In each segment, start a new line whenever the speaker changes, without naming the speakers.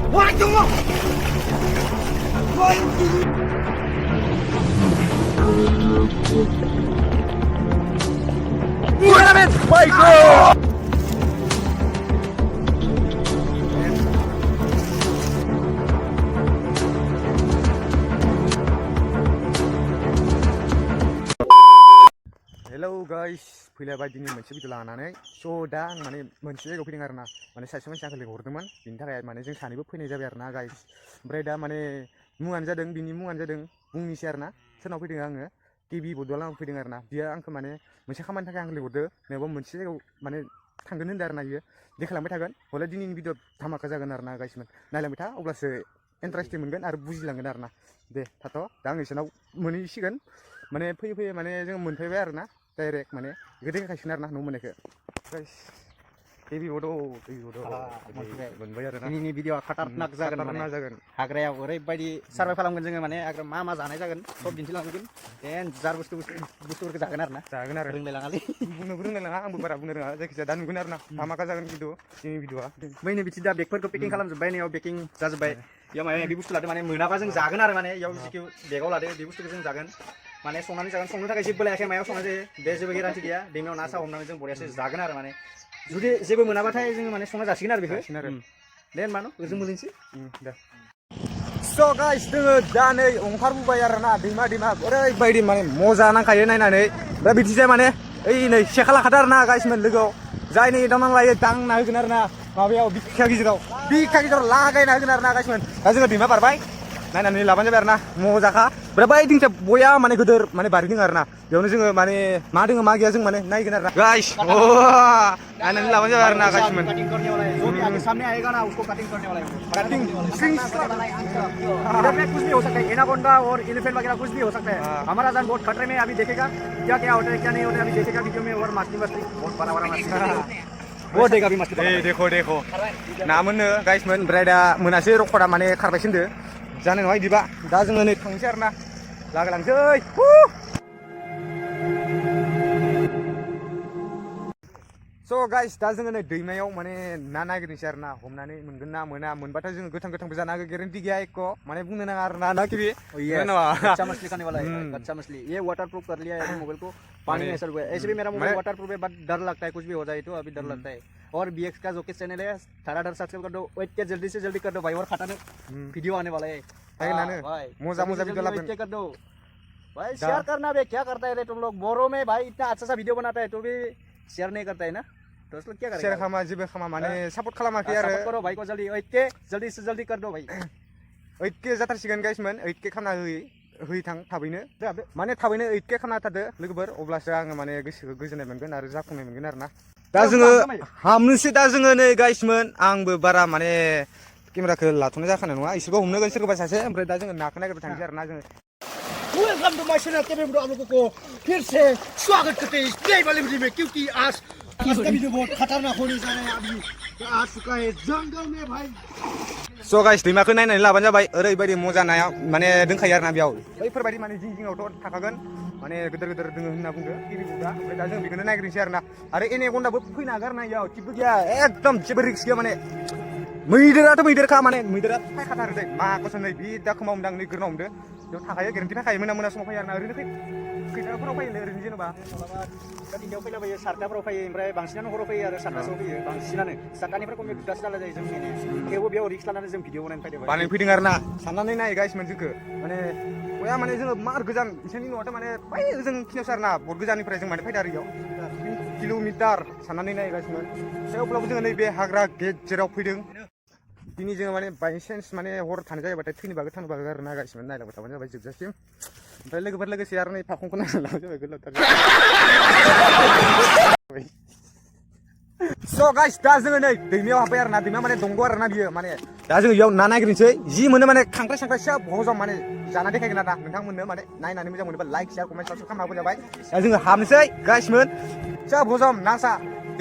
Wah, tunggu. Wah, gimana men? Baik bro. Hello guys, फैलायबाय दिनै मोनसे भिडिअ लानानै दा आं माने मोनसे जायगायाव फैदों आरोना माने सासे मानसि आंखौ लिंहरदोंमोन बिनि थाखाय माने जों सानैबो फैनाय जाबाय आरोना गाइस ओमफ्राय दा माने मुङानो जादों बिनि मुङानो जादों बुंनिसै आरोना सोरनाव फैदों आङो टिभि बड'लाव फैदों आरोना बियो आंखौ माने मोनसे खामानिनि थाखाय आंखौ लिंहरदो नङाबा मोनसे जायगायाव माने थांगोन होनदों आरोना बियो देखायलांबाय थागोन हले दिनैनि भिडिअ धामाका जागोन आरोना गाइसमोन नायलांबाय था अब्लासो इन्टारेस्टिं मोनगोन आरो बुजिलांगोन आरोना दे थाथ' दा आं इसोरनाव मोनहैसिगोन माने फैयै फैयै माने जों मोनफैबाय आरोना डाइरेक्ट माने गोदै खायसिन आरोना न' मोननायखौ गाइस टिभि बड' मोनबाय आरोना
दिनैनि भिडिअआ खाटारनाक जागोन हाग्रायाव ओरैबायदि सार्भाइ खालामगोन जोङो माने हाग्रायाव मा मा जानाय जागोन सब दिन्थिलांजोबगोन देनजार बुस्थुफोरखौ जागोन आरोना
जागोन आरो
रोंलायलाङालै
बुंनोबो रोंलायलाङा आंबो बारा बुंनो रोङा जायखिजाया दा नुगोन आरोना धामाका जागोन खिन्थु जोंनि भिडिअआ
बैनो बिदि दा बेगफोरखौ पेकिं खालामजोब्बाय नैयाव पेकिं जाजोब्बाय बेयाव माने बे बुस्थु लादो माने मोनाबा जों जागोन आरो माने बेयाव जिखौ बेगाव लादो बे बुस्थुखौ जों जागोन माने संनानै जागोन संनो थाखाय जेबो लायाखै मायाव संनाय जायो बे जेबो गेरान्टि गैया दैमायाव ना सा हमनानै जों बरियासो जागोन आरो माने जुदि जेबो मोनाबाथाय जोङो माने संना जासिगोन आरो बेखौ दे होनबा न' जों मोननोसै
दे स' गाइस जोङो दा नै ओंखारबोबाय आरोना दैमा ओरैबायदि माने मजा नांखायो नायनानै दा बिदिजाय माने ओइ नै सेखा लाखादो आरोना गाइसमोन लोगोआव जाय नै दावनां लायो दांना होगोन आरोना माबायाव बिखा गिदिराव लागायना होगोन आरोना गाइसमोन दा जोङो दैमा बारबाय नायनानै लाबानो जाबाय आरोना मजाखा ओमफ्राय बै दिंखिया बया माने गोदोर माने बारि दङ आरोना बेयावनो जोङो माने मा दङ मा गैया जों माने नायगोन आरोना गाइस नायनानै लाबानो जाबाय आरोना गाइसमोन
सामने आएगा ना उसको कटिंग करने वाला है कटिंग इधर में कुछ भी हो सकता है एनाकोंडा और एलिफेंट वगैरह कुछ भी हो सकता है हमारा जान बहुत खतरे में अभी देखेगा क्या क्या होता है क्या नहीं होता है अभी देखेगा वीडियो में और मस्ती बहुत बड़ा मस्ती वो देगा भी मस्ती
देखो ना मोनो गाइसमोन ओमफ्राय दा मोनासै रखदा माने खारबायसिनदो जानाय नङा बिदिबा दा जोङो नै थांसै आरोना लागालांसै स' गाइस दा जोङो नै दैमायाव माने ना नागिरनोसै आरोना हमनानै मोनगोन ना मोना मोनबाथाय जोङो गोथांबो जानो हागौ गेरेन्टि गैया एक माने बुंनो नाङा आरोना ना किबि
कच्चा मछली खाने वाला है कच्चा मछली ये वाटर प्रूफ कर लिया है मोबाइल को पानी में ऐसा हुआ है ऐसे भी मेरा मोबाइल वाटर प्रूफ है बट डर लगता है कुछ भी हो जाए तो अभी डर लगता है और BX का जो कि चैनल है धड़ाधड़ सब्सक्राइब कर दो वेट के जल्दी से जल्दी कर दो भाई और खटाने वीडियो आने वाला है
मजा वीडियो
कर दो भाई शेयर करना भाई क्या करता है रे तुम लोग बोरो में भाई इतना अच्छा सा वीडियो बनाता है तो भी शेयर नहीं करता है ना तो उसको क्या करें
शेयर खामा जेबो खामा माने सपोर्ट खालामाखै आरो
सपोर्ट करो भाई को जल्दी 8K जल्दी से जल्दी कर दो भाई
8K जाथारसिगोन गाइसमोन 8K खामना होयै थां थाबैनो माने थाबैनो 8K खामना थादो लोगोफोर अब्लासो आङो माने गोसोखौ गोजोननाय मोनगोन आरो जाफुंनाय मोनगोन आरोना दा जोङो हामनोसै दा जोङो नै गाइसमोन आंबो बारा माने केमेराखौ लाथ'नाय जाखानाय नङा इसोरबो हमनोगोन सोरबा सासे ओमफ्राय दा जोङो नाखौ नागिरबाय थांसै आरोना जोङो
वेलकम टू माय चैनल केबी ब्रो आप लोगों को फिर से स्वागत करते हैं इस नई वाली वीडियो में क्योंकि आज का वीडियो बहुत खतरनाक होने जा रहा है अभी आ चुका है जंगल में भाई
स' गाइस दैमाखौ नायनानै लाबानो जाबाय ओरैबायदि मजा नाया माने दोंखायो आरोना बेयाव बैफोरबायदि माने जिङावथ' थाखागोन माने गोदोर दोङो होनना बुंदो टिभि बुदा ओमफ्राय दा जों बेखौनो नायग्रोनोसै आरोना आरो एनेकन्डाबो फैनो हागोन आरोना इयाव जेबो गैया एकदम जेबो रिक्स गैया माने मैदेराथ' मैदेरखा माने मैदेरा फायखाथारो दै माखौसो नै बि दा खोमा हमदों नै गोरना हमदो बेयाव थाखायो गेरेन्टि थाखायो मोना समाव फैयो आरोना ओरैनो खैथाफोराव फैयो ओरैनो जेनेबा
इंडियाव फैला फैयो 7टाफोराव फैयो ओमफ्राय बांसिनानो हराव फैयो आरो 7टासोआव फैयो बांसिनानो 7टानिफ्राय खम 2टासो जाला जायो जों थेवबो बेयाव रिक्स लानानै जों भिडिअ बनायनो फैदों
बानायफैदों आरोना साननानै नाय गाइसमोन जोंखो माने बया माने जोङो मार गोजान इसोरनि न'आथ' माने बै जों खिनावसो आरोना बहुत गोजाननिफ्राय जों माने फैदों आरो इयाव 3 किल'मिटार साननानै नाय गाइसमोन थेवब्लाबो जोङो नैबे हाग्रा गेजेराव फैदों दिनै जोङो माने बायचान्स माने हर थानाय जायोबाथाय थैनो बागो थानो बागो आरोना गाइसमोन नायलांबाय थाबानो जाबाय जोबजासिम ओमफ्राय लोगोफोर लोगोसे आरो नै फाखंखौ नायनानै लाबानो जाबाय गोलावथार स' गाइस दा जोङो नै दैमायाव हाबबाय आरोना दैमा माने दंग' आरोना बियो माने दा जोङो इयाव ना नागिरनोसै जि मोनो माने खांख्राइ सांख्राइ सोब हजम माने जाना देखायगोन आरोना नोंथांमोननो माने नायनानै मोजां मोनोबा लाइक शेयार कमेन्ट साबस्क्राइब खालामना होबानो जाबाय दा जोङो हाबनोसै गाइसमोन सोब हजम ना सा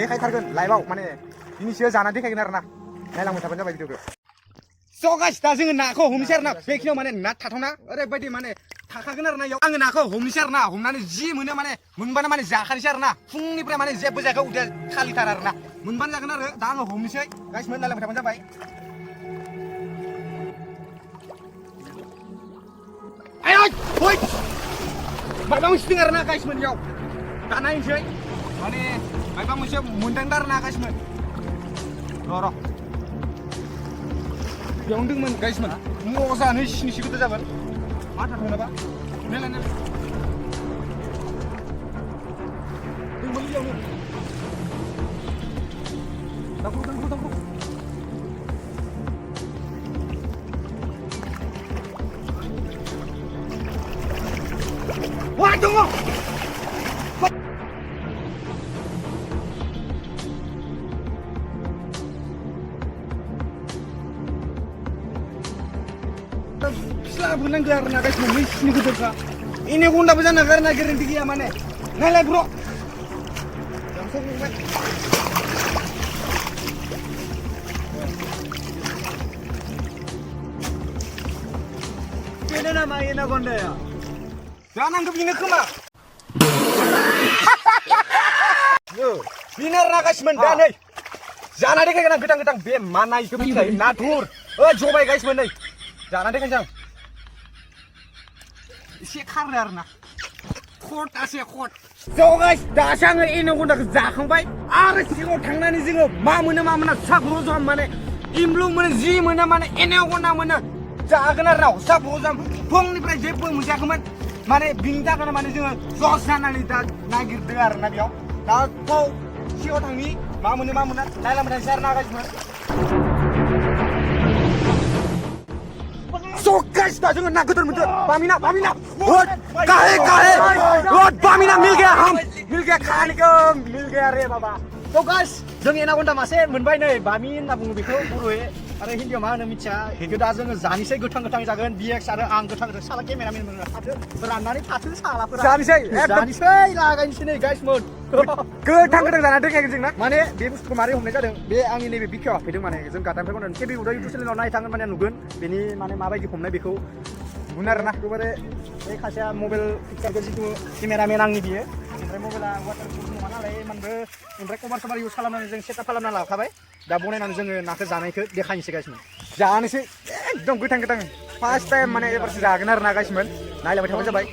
देखायथारगोन लाइभआव माने दिनैसो जाना देखायगोन आरोना नायलांबाय थाबानो जाबाय भिडिअखौ स' गाइस दा जोङो नाखौ हमनोसै आरोना बेखिनियाव माने ना थाथ'ना ओरैबायदि माने थाखागोन आरोना इयाव आङो नाखौ हमनोसै आरोना हमनानै जि मोनो माने मोनबानो माने जाखानोसै आरोना फुंनिफ्राय माने जेबो जायाखै उदैया खालिथार आरोना मोनबानो जागोन आरो दा आङो हमनोसै गाइसमोन नायलांबाय थाबानो जाबाय
Woi. Maibang mesti dengar na guys men yau. Tak naik sih. Mana maibang mesti mundang dar na guys men. Roh. Yang deng men guys men. Mau sana sini sih kita jalan. Mata mana pak? Nela. Tunggu balik yang ni. Tunggu. Wah, tunggu. Setelah bulan gelar naga semua ini kuda. Ini gunda bisa nagar nagarin tinggi mana? Nela bro. Langsung buat. Kena nama ini gonda ya. Jangan anggap ini kema. Yo, binar naga semen danai. Jangan ada kena gedang-gedang be mana itu bikai natur. Coba guys menai. Jangan ada kencang. Isi karar na. Khot ase khot. So guys, dasang ini guna kezakhangbai. Are singo thangnaनि jingo ma mono sabrojam mane imlung mane ji mono mane ene guna mane जागोन आरो ना साबोजam फुंनिफ्राय जेबो मोनजायाखैमोन माने बिनि थाखायनो माने जोङो जस जानानै दा नागिरदों आरो ना बेयाव दा सिगाङाव थांनि मा मोनो मा मोना नायलांबाय थानोसै आरो ना गाइसमोन So guys, दा जोङो ना गोदोर मोनदों बामिना बामिना मिल गया खाने को मिल गया रे बाबा So guys, जों एनाकन्डा मासे मोनबाय नै बामि होनना बुङो बेखौ बर'यै आरो हिन्दीआव मा होनो मिथिया बेखौ दा जोङो जानोसै गोथां जागोन बिएक्स आरो आं गोथां साला केमेरामेन मोनो फाथो राननानै फाथो सालाफोरा जानोसै लागायनोसै नै गाइस मोन गोथां जाना दोनखागोन जोंना माने बे बुस्थुखौ मारै हमनाय जादों बे आंनि नैबे बिखायाव फैदों माने जों गादानिफ्राय खनदों केबि उदा इउटुब चेनेलाव नायथांगोन माने नुगोन बेनि माने माबायदि हमनाय बेखौ नुगोन आरोना एखेबारे बे खासेया मबाइल पिक्सारखौ जिथु केमेरामेन आंनि बियो ओमफ्राय मबाइला वाटारप्रुफ नङा नालाय इमानबो ओमफ्राय कभार सभार इउज खालामनानै जों सेटआप खालामना लाखाबाय दा बनायनानै जोङो नाखौ जानायखौ देखायनोसै गाइसमोन जानोसै एकदम गोथां फार्स्ट टाइम माने एबारसो जागोन आरो ना गाइसमोन नायलांबाय थाबाय जाबाय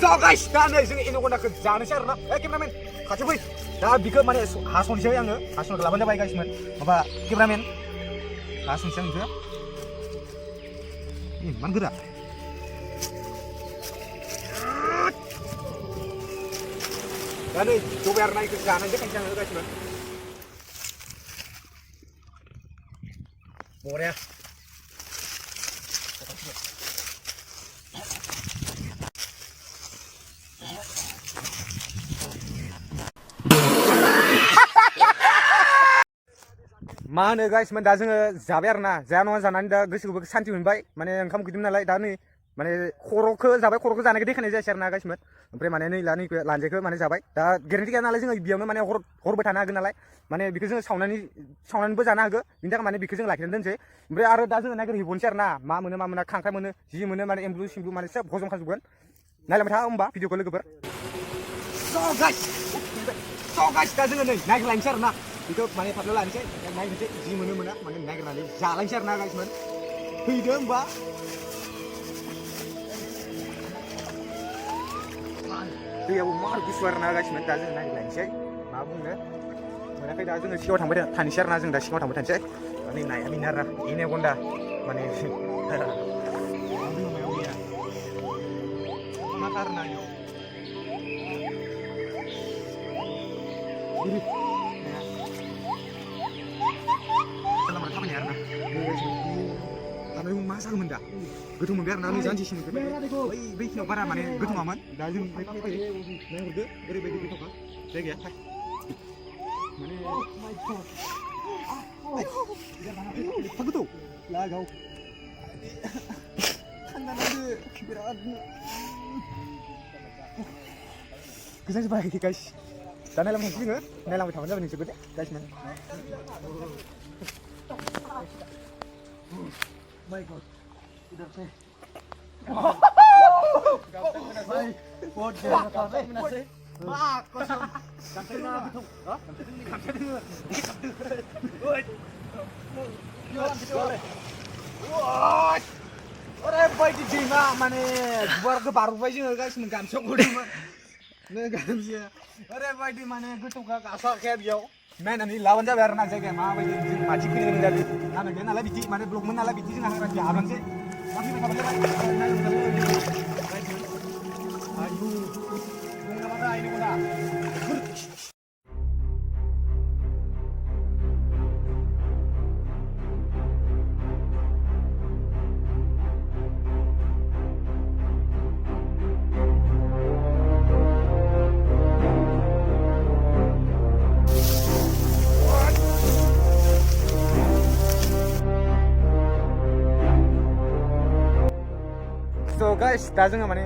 स' गाइस दा नै जोङो एनाकन्डाखौ जानोसै आरो ना केमेरामेन खाथियाव फै दा बिखौ माने हास'नोसै आङो हास'ना लाबानो जाबाय गाइसमोन माबा केमेरामेन हास'नोसै आं बिखौ इमान गोरा दा नै जबाय आरो ना बेखौ जानानै देखायनोसै आङो गाइसमोन बरिया मा होनो गाइसमोन दा जोङो जाबाय आरो ना जाया नङा जानानै दा गोसोखौबो सान्थि मोनबाय माने ओंखाम उखैदोंमोन नालाय दा नै माने खर'खौ जाबाय खर'खौ जानायखौ देखायनाय जायासै आरो ना गाइसमोन ओमफ्राय माने नै नैखौ लानजायखौ माने जाबाय दा गेरेन्टि गैया नालाय जोङो बेयावनो माने हरबो थानो हागोन नालाय माने बेखौ जोङो सावनानैबो जानो हागोन बिनि थाखाय माने बेखौ जों लाखिनानै दोनसै ओमफ्राय आरो दा जोङो नागिरहैबावनोसै आरो ना मा मोनो खांख्राइ मोनो जि मोनो माने एम्बु सिम्बु माने सोब हजम खाजोबगोन नायलांबाय था होमबा भिडिअखौ लोगोफोर स' गाइस दा जोङो नै नागिरलायनोसै आरो ना बेखौ माने फाफ्लियाव लानोसै नायनोसै जि मोनो मोना माने नागिरनानै जालायनोसै आरो ना गाइसमोन फैदो होमबा दैयाबो मार गुसु आरो ना गाइसमोन दा जों नागिरलायनोसै मा बुंनो मोनाखै दा जोङो सिगाङाव थांबाय थानोसै आरो ना जों दा सिगाङाव थांबाय थानोसै माने नाया बेनो आरो एनाकन्डा माने मा आरो ना इयाव थाबायनाय आरो ना थाबाय मा जागौमोन दा गोथौ मोनबाय आरो ना जानजिसिम बै खिनाव बारा माने गोथौआमोन दा जों फैयो नायहरदो ओरैबायदि गोथौखा जायगाया माने एफा गोथौ लागाव थांनानै बिराद गोजान जाबाय गाइस दा नायलांबाय थानोसै जोङो नायलांबाय थाबानो जाबाय नोंसोरबो दे गाइसमोन My God, इधर से बहुत ज्यादा था रे मैंने से वाह कसम gantai na gitu ha gantai oy yo wah ore ओरैबायदि दैमा माने गुवारखौ बारबोबाय जोङो गासिनो गामसायाव गुदोंमोन गामसाया ओरैबायदि माने गोथौखा गासाखाया बेयाव नायनानै लाबानो जाबाय आरो ना जायगाया माबायदि जों माथि फैदों जादों नायनांगोन नालाय बिदि माने ब्लगमोन नालाय बिदि जोंहा हाग्रानि हाबलांसै मा फैबाय थाबाय आयु दं नामा दा आयनो दा
So guys, दा जोङो माने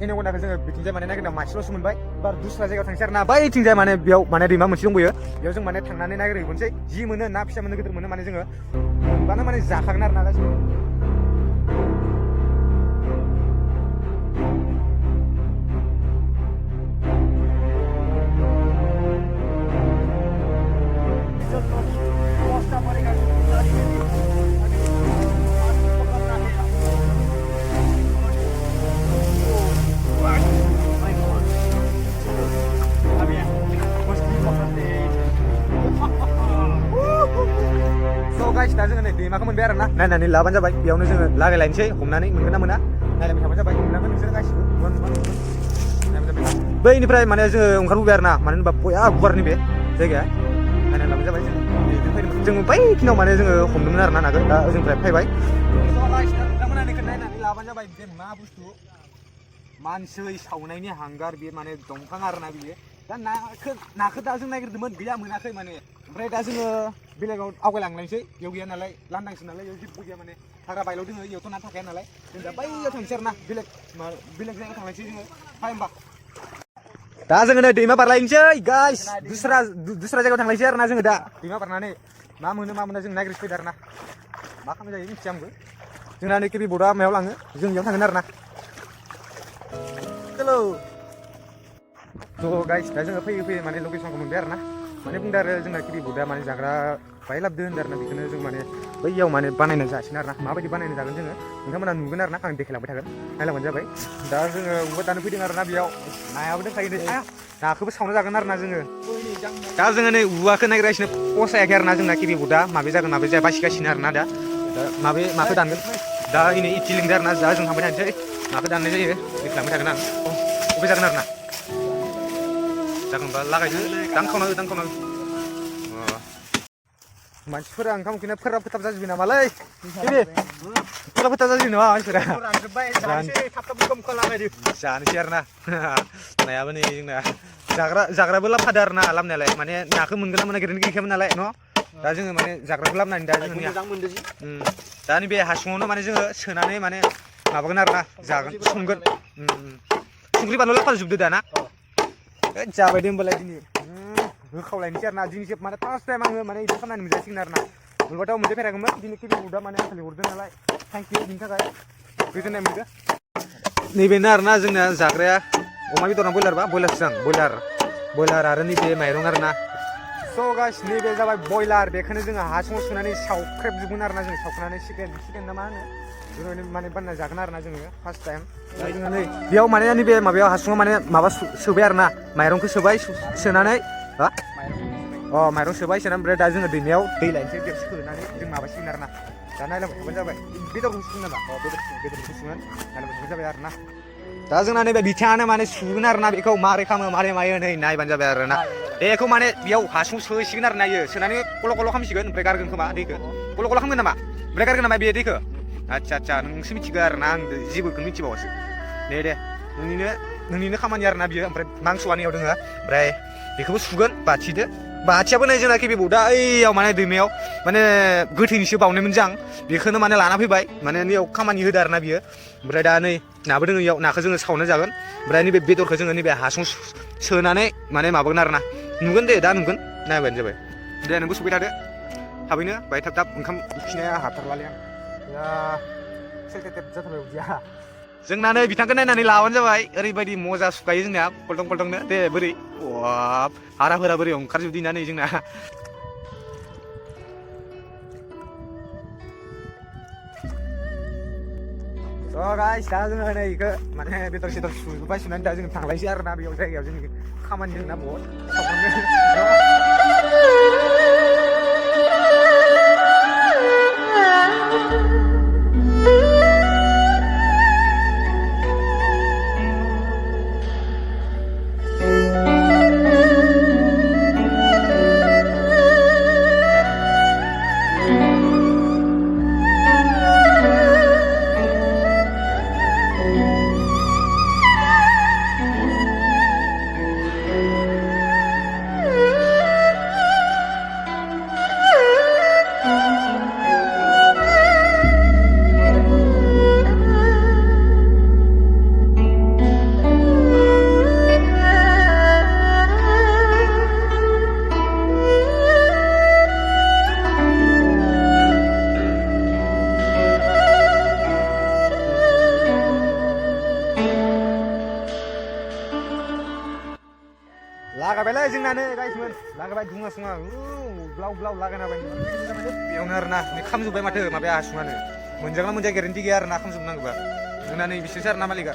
एनाकन्डाखौ जोङो बिथिंजाय माने नागिरना मासेल'सो मोनबाय बार दस्रा जायगायाव थांसै आरो ना बैथिंजाय माने बेयाव माने दैमा मोनसे दंबोयो बेयाव जों माने थांनानै नागिरहैनोसै जि मोनो ना फिसा मोनो गिदिर मोनो माने जोङो मोनबानो माने जाखागोन आरो ना गासिबो guys, दा जोङो नै दैमाखौ मोनबाय आरो ना नायनानै लाबानो जाबाय बेयावनो जोङो लागायलायनोसै हमनानै मोनगोन ना मोना नायलायबाय थाबानो जाबाय मोनलांगोन नोंसोर गासिबो बैनिफ्राय माने जोङो ओंखारबोबाय आरो ना मानो होनबा बया गुवारनि बे जायगाया नायनानै लाबानो जाबाय जों बैखिनियाव माने जोङो हमदोंमोन आरो ना नागोन दा ओजोंनिफ्राय फैबाय नोंथांमोना नायनानै लाबानो जाबाय बे मा बुस्थु मानसि सावनायनि हांगार बे माने दंफां आरो ना बियो दा नाखौ दा जों नागिरदोंमोन गैया मोनाखै माने ओमफ्राय दा जोङो बेलेगाव आवगायलांलायनोसै बेयाव गैया नालाय लांदांसै नालाय बेयाव जेबो गैया माने हाग्रा बायलाव दङ बेयावथ' ना थाखाया नालाय जों दा बैयाव थांसै आरो ना बेलेग जायगायाव थांलायसै जोङो फाय होमबा दा जोङो नै दैमा बारलायनोसै गाइस दस्रा जायगायाव थांलायसै आरो ना जोङो दा दैमा बारनानै मा मोनो जों नागिरफैदो आरो ना मा खालामनाय जायो मिथिया आंबो जोंना नै केबि बर्डआ मायाव लाङो जों बेयाव थांगोन आरो ना हेलौ थ' गाइस दा जोङो फैयै माने लकेसनखौ मोनबाय आरो ना माने बुंदों आरो जोंना केबि बर्डआ माने जाग्रा बाहाय लाबोदो होनदों आरो ना बेखौनो जों माने बैयाव माने बानायना जासिगोन आरो ना माबायदि बानायना जागोन जोङो नोंथांमोना नुगोन आरो ना आं देखायलांबाय थागोन नायलांबानो जाबाय दा जोङो उबा दानो फैदों आरो ना बेयाव नायाबो दंखायो नै नाखौबो सावना जागोन आरो ना जोङो दा जोङो नै उवाखौ नागिरगासिनो फसायाखै आरो ना जोंना केबि बर्डआ माबे जागोन माबे जाया बासिगासिनो आरो ना दा माखौ दानगोन दा इनै इथि लिंदों आरो ना दा जों थांबाय थानोसै माखौ दाननाय जायो देखायलांबाय थागोन आं बबे जागोन आरो ना जागोनबा लागायदो दानखावना मानसिफोरा ओंखाम उखैना फोराब जाजोबबाय नामालै फोराब जाजोबबाय नामा मानसिफोरा जानोसै आरो ना नायाबो नै जोंना जाग्राबो लाबोफादो आरो ना लाबोनायालाय माने नाखौ मोनगोन ना मोना गिदिर गैखायामोन नालाय न' दा जोङो माने जाग्राखौ लाबोनानै दा जोङो दा नैबे हासुङावनो माने जोङो सोनानै माने माबागोन आरो ना जागोन संगोन संख्रि बानलु लाबोफाजोबदो दाना जाबाय दे होनबालाय दिनै होखावलायनोसै आरो ना दिनै माने फार्स्ट टाइम आङो माने बिदि खालामनानै मोनजासिगोन आरो ना मोनबाथ' मोनजाफेराखैमोन दिनै केबि बर्डआ माने आंखालि हरदों नालाय थेंक इउ बिनि थाखाय गोजोननाय मोनदों नैबेनो आरो ना जोंना जाग्राया अमा बेदरना बयलारसो आं बयलार आरो नैबे माइरं आरो ना स' गाइस नैबे जाबाय बयलार बेखौनो जोङो हासुङाव सोनानै सावख्रेबजोबगोन आरो ना जों सावखांनानै चिकेन ना मा होनो बेफोरबायदि माने बानायना जागोन आरो ना जोङो फार्स्ट टाइम दा जोङो नै बेयाव माने नैबे माबायाव हासुङाव माने माबा सोबाय आरो ना माइरंखौ सोबाय सोनानै माइरं सोबाय सोनानै ओमफ्राय दा जोङो दैमायाव दै लायनोसै बेयाव सोनानै जों माबासिगोन आरो ना दा नायलांबाय थाबानो जाबाय बेदरखौ सुगोन नामा बेदरखौ सुगोन नायलांबाय थाबानो जाबाय आरो ना दा जोंना नैबे बिथाङानो माने सुगोन आरो ना बेखौ मारै खालामो मारै मायो नै नायबानो जाबाय आरो ना बेखौ माने बेयाव हासुं सोसिगोन आरो ना इयो सोनानै गल' खालामसिगोन ओमफ्राय गारगोन खोमा दैखौ गल' खालामगोन नामा ओमफ्राय गारगोन नामा बे दैखौ आदसा नोंसो मिथिगौ आरो ना आं जेबोखौनो मिथिबावासो दे नोंनिनो खामानि आरो ना बियो ओमफ्राय मांस'आनियाव दोङो ओमफ्राय बेखौबो सुगोन बाथियाबो नै जोंना केबि बर्डआ ओइयाव माने दैमायाव माने गोथैनिसो बावनायमोन जों बेखौनो माने लाना फैबाय माने नैयाव खामानि होदो आरो ना बियो ओमफ्राय दा नै नाबो दोङो इयाव नाखौ जोङो सावना जागोन ओमफ्राय नैबे बेदरखौ जोङो नैबे हासुं सोनानै माने माबागोन आरो ना नुगोन दे दा नुगोन नायबानो जाबाय दे नोंबो सुबाय थादो थाबैनो बाय थाब ओंखाम उखैनाया हाथारलालै आं सेलथेब जाथारबाय उदैया जोंना नै बिथांखौ नायनानै लाबानो जाबाय ओरैबायदि मजा सुखायो जोंना पलटंनो दे बोरै हाराफोरा बोरै ओंखारजोबदों ना नै जोंना स' गाइस दा जोङो नै इखो माने बेदर सेदर सुबाय सुनानै दा जों थांलायसै आरोना बेयाव जायगायाव जोंनि खामानि दंना बहुद लागाबायलै जोंनानो गाइसमोन लागाबाय दुङा सुङा ब्लाव ब्लाव लागायना बाय बेयावनो आरोना नै खामजोब्बाय माथो माबाया हासुङानो मोनजागोना मोनजाया गेरेन्टि गैया आरोना खामजोबनांगौबा जोंना नै बिसोरसो आरोना मालिकआ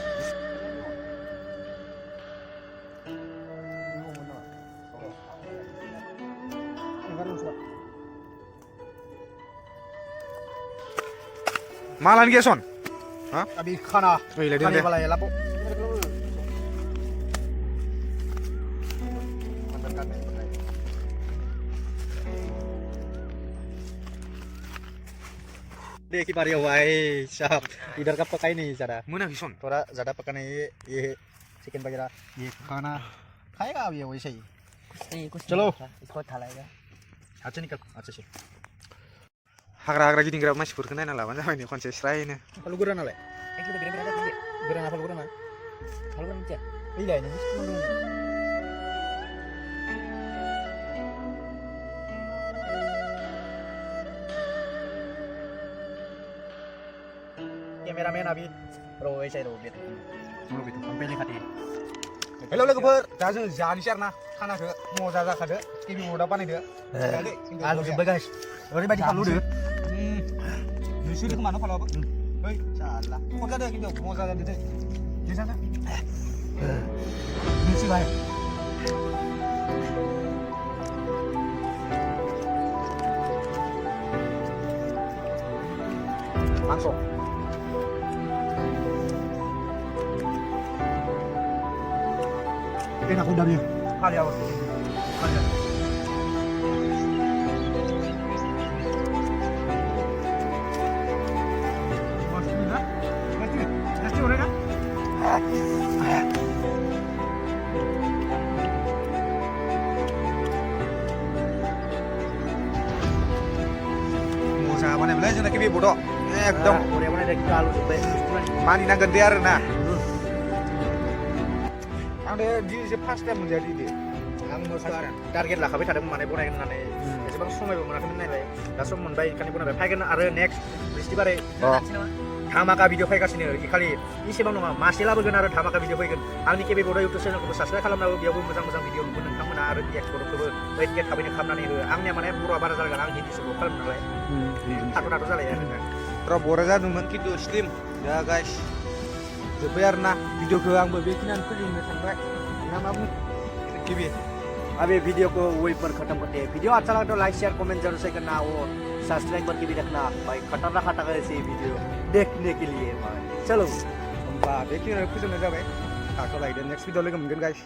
मालानि गैया सन हा
अभी खाना
ओइलाय दोन
खाने
दे
वाला है लापो देखी पा रही हो भाई साहब इधर का पका ही नहीं ज़्यादा
मोनाखै सन
थोड़ा ज़्यादा पकाना ये चिकन वगैरह ये खाना खाएगा अब ये वैसे ही चलो
इसको थालाएगा
अच्छा निकल अच्छा से
हाग्रा हाग्रा गिदिंग्रा मानसिफोरखौ नायना लाबानो जाबाय नै खनसे स्रायनो
फालु गोरा नालाय
एक तो गिरा गिरा
गोरा फालु गोरा
क्या
इलाय नों कैमरामैन अभी रो ऐसे रो बेट रो बेट कम्पेनी खाती
हेलौ लोगोफोर दा जों जानोसै आरोना खानाखौ मजा जाखादो टिभि मदाव बानायदो
आलु जोब्बाय गाइस ओरैबायदि फालुदो
नोंसोरखौ मानो फालाबो ओइ साला मजा जादो खिन्थु मजा जादो दे जेसाना
मिथिबाय
मांस
enak udangnya
kali awal Nasi udah kan? Mau siapa nih belajar nak kibi bodoh? Ekdom.
udah mana dari alu sampai
Mani nak gede arena. Ada di first time menjadi dia.
आं मोसारा टारगेट लाखाबाय थादोंमोन माने बनायगोन होननानै एसेबां समायबो मोनाखैमोन नालाय दा सम मोनबाय इखालि बनायबाय फैगोन आरो नेक्स्ट बिस्थिबारै धामाका भिडिअ फैगासिनो इखालि इसेबां नङा मासे लाबोगोन आरो धामाका भिडिअ फैगोन आंनि केबि बड' इउटुब चेनेलखौबो साबस्क्राइब खालामनाबो बेयावबो मोजां मोजां भिडिअ नुगोन नोंथांमोना आरो एक्सपर्टखौबो ओइदके थाबैनो खालामनानै हो आंनिया माने बर'आ बारा जागोन आं हिन्दीसोखौ खालामो नालाय थाथ' जालायो आरो
Terus bora जादोंमोन खिन्थु स्लिम दा गाइस जोब्बाय आरोना भिडिअखौ आंबो बेखिनियानो फोजोबनो सानबाय ना मा बुङो किबि
अभी वीडियो को वहीं पर खत्म करते हैं वीडियो अच्छा लगा तो लाइक शेयर कमेंट जरूर से करना और सब्सक्राइब करके भी रखना भाई खतरनाक खतरनाक ऐसी वीडियो देखने के लिए भाई चलो
होमबा बेखिनियावनो फोजोबनाय जाबाय थाथ'लायदो नेक्स्ट भिडिअ लोगो मोनगोन गाइस